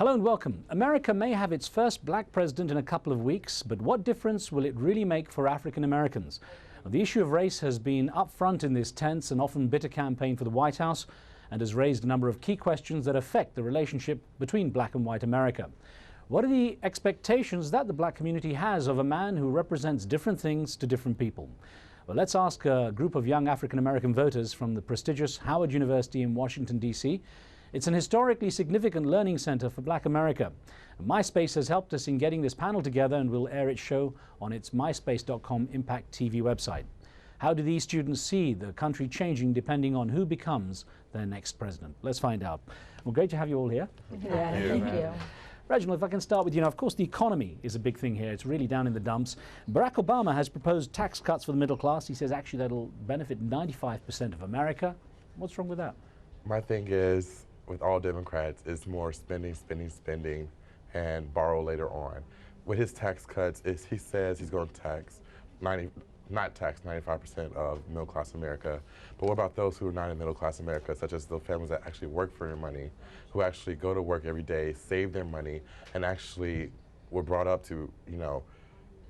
Hello and welcome. America may have its first black president in a couple of weeks, but what difference will it really make for African Americans? The issue of race has been up front in this tense and often bitter campaign for the White House and has raised a number of key questions that affect the relationship between black and white America. What are the expectations that the black community has of a man who represents different things to different people? Well, let's ask a group of young African American voters from the prestigious Howard University in Washington, D.C. It's an historically significant learning center for black America. MySpace has helped us in getting this panel together and will air its show on its myspace.com Impact TV website. How do these students see the country changing depending on who becomes their next president? Let's find out. Well, great to have you all here. Yeah, thank you. Reginald, if I can start with you. Now, of course, the economy is a big thing here. It's really down in the dumps. Barack Obama has proposed tax cuts for the middle class. He says actually that'll benefit 95% of America. What's wrong with that? My thing is, with all Democrats, is more spending, and borrow later on. With his tax cuts, he says he's going to tax 95% of middle-class America. But what about those who are not in middle-class America, such as the families that actually work for their money, who actually go to work every day, save their money, and actually were brought up to,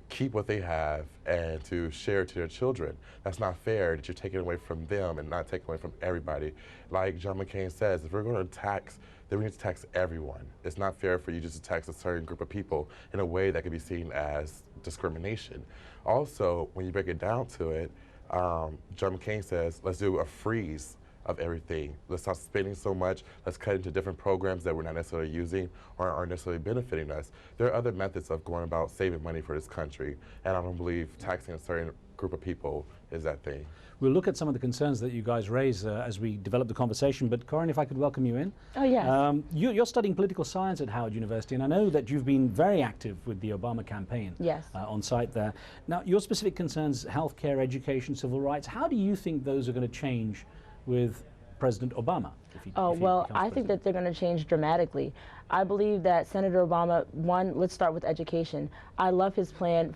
keep what they have and to share it to their children? That's not fair that you're taking away from them and not taking away from everybody. Like John McCain says, if we're going to tax, then we need to tax everyone. It's not fair for you just to tax a certain group of people in a way that could be seen as discrimination. Also, when you break it down to it, John McCain says, let's do a freeze of everything. Let's stop spending so much. Let's cut into different programs that we're not necessarily using or aren't necessarily benefiting us. There are other methods of going about saving money for this country, and I don't believe taxing a certain group of people is that thing. We'll look at some of the concerns that you guys raise as we develop the conversation, but CORRYN, if I could welcome you in. Oh, yes. You're studying political science at Howard University, and I know that you've been very active with the Obama campaign. Yes. On site there. Now, your specific concerns, healthcare, education, civil rights, how do you think those are going to change with President Obama? I think that they're going to change dramatically. I believe that Senator Obama, let's start with education. I love his plan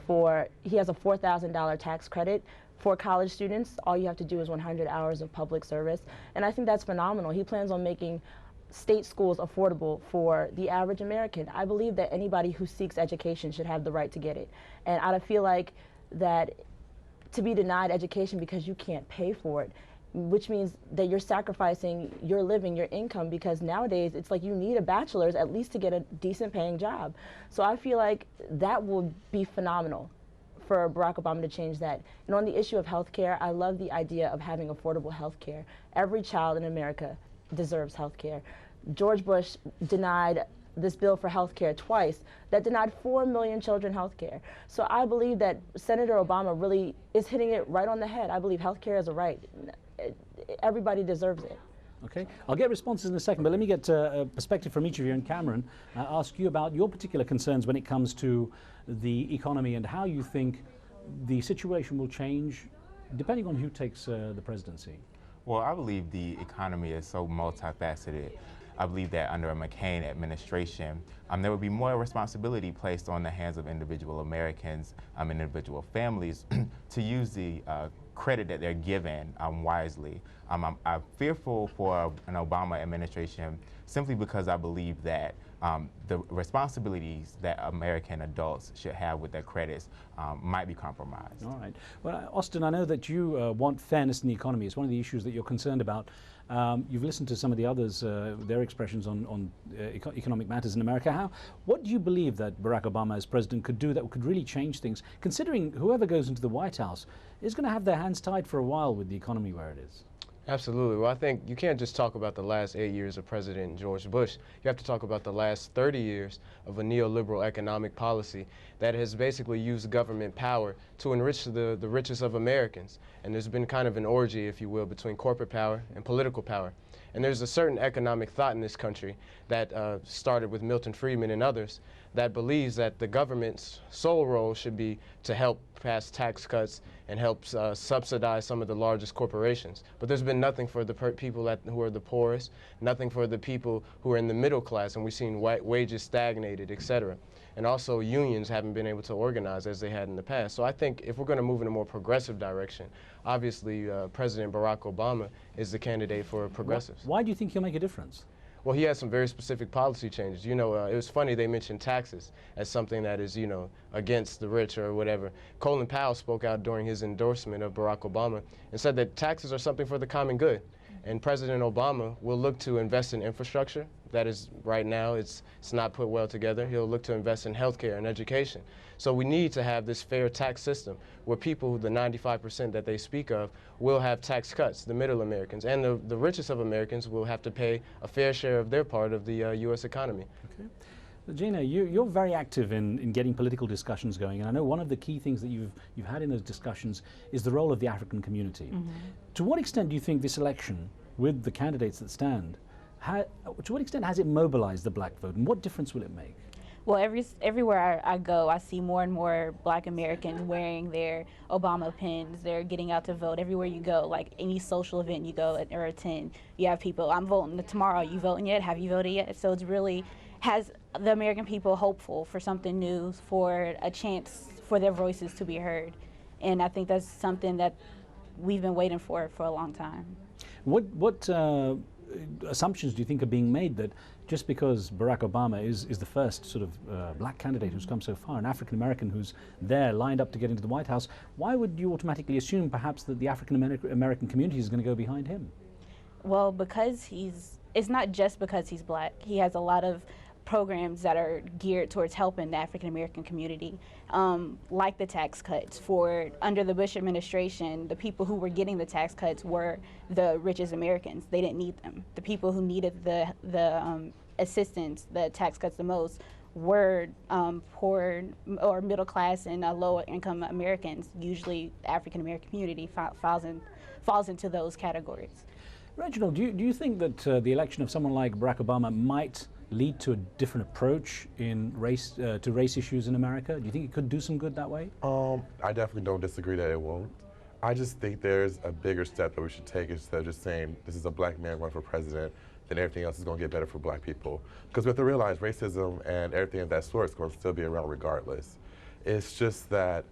he has a $4,000 tax credit for college students. All you have to do is 100 hours of public service. And I think that's phenomenal. He plans on making state schools affordable for the average American. I believe that anybody who seeks education should have the right to get it. And I feel like that to be denied education because you can't pay for it, which means that you're sacrificing your living, your income, because nowadays it's like you need a bachelor's at least to get a decent paying job. So I feel like that will be phenomenal for Barack Obama to change that. And on the issue of health care, I love the idea of having affordable health care. Every child in America deserves health care. George Bush denied this bill for health care twice that denied 4 million children health care. So I believe that Senator Obama really is hitting it right on the head. I believe health care is a right. Everybody deserves it. Okay, I'll get responses in a second, but let me get a perspective from each of you. And Cameron, ask you about your particular concerns when it comes to the economy and how you think the situation will change depending on who takes the presidency. Well, I believe the economy is so multifaceted. I believe that under a McCain administration, there would be more responsibility placed on the hands of individual Americans, individual families, to use the credit that they're given wisely. I'm fearful for an Obama administration simply because I believe that the responsibilities that American adults should have with their credits might be compromised. All right. Well, Austin, I know that you want fairness in the economy. It's one of the issues that you're concerned about. You've listened to some of the others, their expressions on economic matters in America. What do you believe that Barack Obama as president could do that could really change things, considering whoever goes into the White House is going to have their hands tied for a while with the economy where it is? Absolutely. Well, I think you can't just talk about the last 8 years of President George Bush. You have to talk about the last 30 years of a neoliberal economic policy that has basically used government power to enrich the richest of Americans. And there's been kind of an orgy, if you will, between corporate power and political power. And there's a certain economic thought in this country that started with Milton Friedman and others that believes that the government's sole role should be to help pass tax cuts and help subsidize some of the largest corporations. But there's been nothing for the people who are the poorest, nothing for the people who are in the middle class, and we've seen wages stagnated, et cetera. And also unions haven't been able to organize as they had in the past. So I think if we're going to move in a more progressive direction, obviously President Barack Obama is the candidate for progressives. Why do you think he'll make a difference? Well, he has some very specific policy changes. You know, it was funny they mentioned taxes as something that is, you know, against the rich or whatever. Colin Powell spoke out during his endorsement of Barack Obama and said that taxes are something for the common good. And President Obama will look to invest in infrastructure. That is, right now, it's not put well together. He'll look to invest in healthcare and education. So we need to have this fair tax system where people, the 95% that they speak of, will have tax cuts, the middle Americans. And the richest of Americans will have to pay a fair share of their part of the U.S. economy. Okay. Gina, you're very active in getting political discussions going, and I know one of the key things that you've had in those discussions is the role of the African community. Mm-hmm. To what extent do you think this election, with the candidates that stand, to what extent has it mobilized the black vote, and what difference will it make? Well, everywhere I go, I see more and more black Americans wearing their Obama pins. They're getting out to vote everywhere you go. Like any social event you go or attend, you have people, I'm voting tomorrow. You voting yet? Have you voted yet? So it's really has the American people hopeful for something new, for a chance for their voices to be heard. And I think that's something that we've been waiting for a long time. What assumptions do you think are being made that just because Barack Obama is the first sort of black candidate who's come so far, an African American who's there lined up to get into the White House, why would you automatically assume perhaps that the African American community is going to go behind him? Well, because it's not just because he's black. He has a lot of programs that are geared towards helping the African American community, like the tax cuts. Under the Bush administration, the people who were getting the tax cuts were the richest Americans. They didn't need them. The people who needed the assistance, the tax cuts the most, were poor or middle class and lower income Americans. Usually, the African American community falls into those categories. Reginald, do you think that the election of someone like Barack Obama might lead to a different approach in race issues in America? Do you think it could do some good that way? I definitely don't disagree that it won't. I just think there's a bigger step that we should take instead of just saying this is a black man running for president, then everything else is going to get better for black people. Because we have to realize racism and everything of that sort is going to still be around regardless. It's just that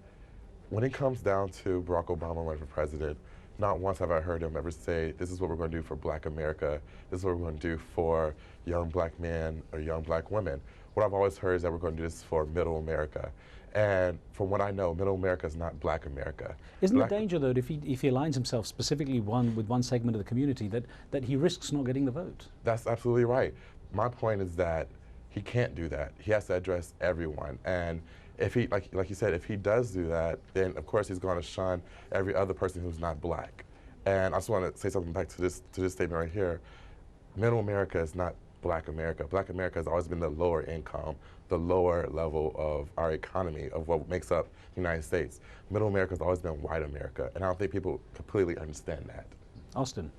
when it comes down to Barack Obama running for president, not once have I heard him ever say, this is what we're going to do for black America, this is what we're going to do for young black men or young black women. What I've always heard is that we're going to do this for middle America. And from what I know, middle America is not black America. Isn't the danger, though, if he aligns himself specifically with one segment of the community, that he risks not getting the vote? That's absolutely right. My point is that he can't do that. He has to address everyone. And if he, like you said, if he does do that, then of course he's going to shun every other person who's not black. And I just want to say something back to this statement right here. Middle America is not black America. Black America has always been the lower income, the lower level of our economy, of what makes up the United States. Middle America has always been white America, and I don't think people completely understand that. Austin.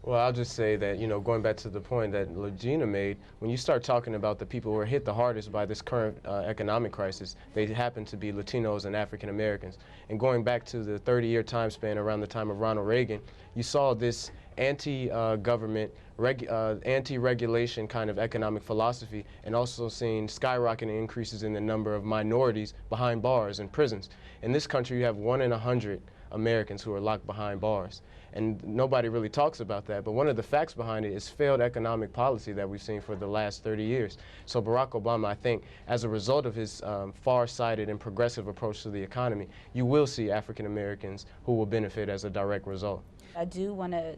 Well, I'll just say that, you know, going back to the point that LAGINA made, when you start talking about the people who are hit the hardest by this current economic crisis, they happen to be Latinos and African Americans. And going back to the 30-year time span around the time of Ronald Reagan, you saw this anti-government, anti-regulation kind of economic philosophy, and also seeing skyrocketing increases in the number of minorities behind bars in prisons. In this country, you have 1 in 100 Americans who are locked behind bars. And nobody really talks about that, but one of the facts behind it is failed economic policy that we've seen for the last 30 years. So Barack Obama, I think, as a result of his far-sighted and progressive approach to the economy, you will see African Americans who will benefit as a direct result. I do want to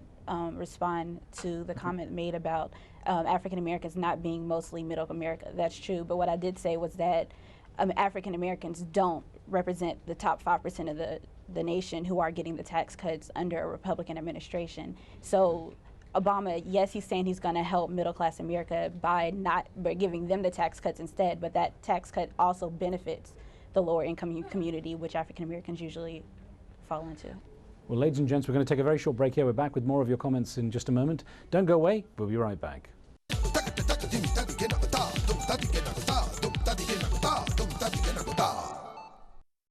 respond to the comment made about African Americans not being mostly middle America. That's true, but what I did say was that African Americans don't represent the top 5% of the nation who are getting the tax cuts under a Republican administration. So Obama, yes, he's saying he's going to help middle-class America by giving them the tax cuts instead, but that tax cut also benefits the lower-income community, which African Americans usually fall into. Well, ladies and gents, we're going to take a very short break here. We're back with more of your comments in just a moment. Don't go away. We'll be right back.